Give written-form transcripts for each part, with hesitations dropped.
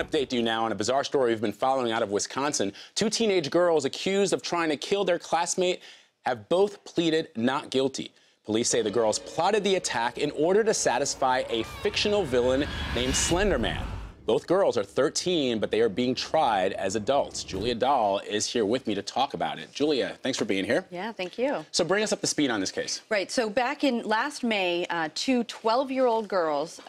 want to update you now on a bizarre story we've been following out of Wisconsin. Two teenage girls accused of trying to kill their classmate have both pleaded not guilty. Police say the girls plotted the attack in order to satisfy a fictional villain named Slender Man. Both girls are 13, but they are being tried as adults. Julia Dahl is here with me to talk about it. Julia, thanks for being here. Yeah, thank you. So bring us up to speed on this case. Right, so back in last May, two 12-year-old girls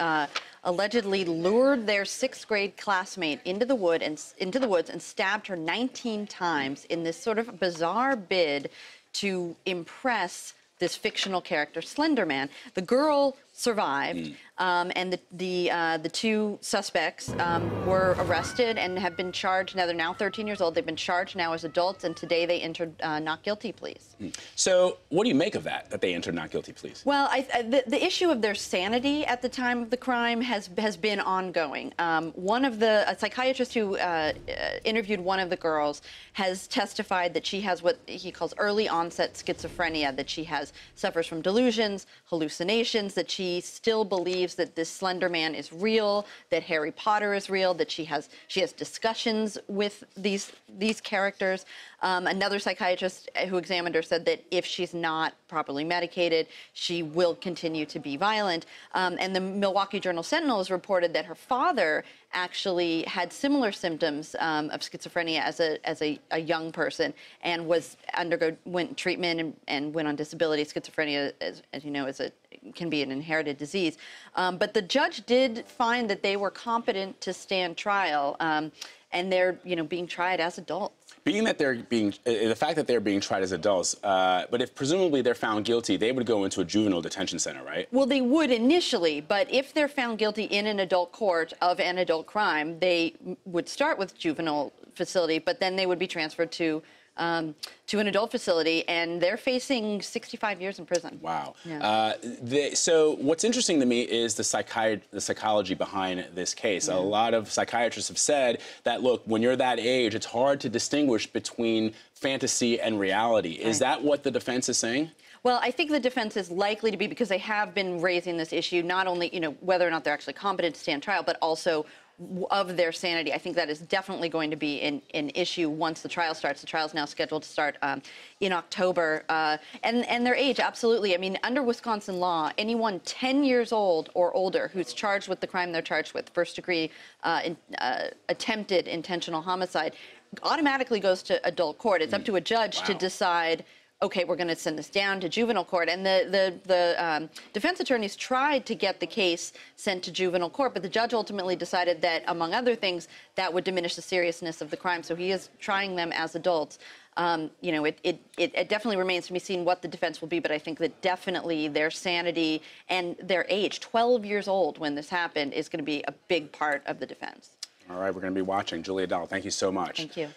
allegedly lured their 6th grade classmate into the woods and stabbed her 19 times in this sort of bizarre bid to impress this fictional character, Slender Man. The girl survived, and the two suspects were arrested and have been charged. Now they're now 13 years old. They've been charged now as adults, and today they entered not guilty pleas. So what do you make of that they entered not guilty pleas? Well, the issue of their sanity at the time of the crime has been ongoing. A psychiatrist who interviewed one of the girls has testified that she has what he calls early onset schizophrenia, that she suffers from delusions, hallucinations, that she still believes that this Slender Man is real, that Harry Potter is real, that she has discussions with these characters. Another psychiatrist who examined her said that if she's not properly medicated, she will continue to be violent. And the Milwaukee Journal-Sentinel has reported that her father actually had similar symptoms of schizophrenia as a young person, and went treatment and went on disability. Schizophrenia, as you know, can be an inherited disease. But the judge did find that they were competent to stand trial, and they're being tried as adults. Being that the fact that they're being tried as adults, but if presumably they're found guilty, they would go into a juvenile detention center, right? Well, they would initially, but if they're found guilty in an adult court of an adult crime, they would start with juvenile facility, but then they would be transferred to an adult facility, and they're facing 65 years in prison. Wow. Yeah. So what's interesting to me is the psychology behind this case. Yeah. A lot of psychiatrists have said that, look, when you're that age, it's hard to distinguish between fantasy and reality. Right. Is that what the defense is saying? Well, I think the defense is likely to be, because they have been raising this issue, not only, whether or not they're actually competent to stand trial, but also of their sanity. I think that is definitely going to be an issue once the trial starts. The trial is now scheduled to start in October. And their age, absolutely. I mean, under Wisconsin law, anyone 10 years old or older who's charged with the crime they're charged with, first-degree attempted intentional homicide, automatically goes to adult court. It's up to a judge to decide, okay, we're going to send this down to juvenile court. And the defense attorneys tried to get the case sent to juvenile court, but the judge ultimately decided that, among other things, that would diminish the seriousness of the crime. So he is trying them as adults. It definitely remains to be seen what the defense will be, but I think that definitely their sanity and their age, 12 years old when this happened, is going to be a big part of the defense. All right, we're going to be watching. Julia Dahl, thank you so much. Thank you.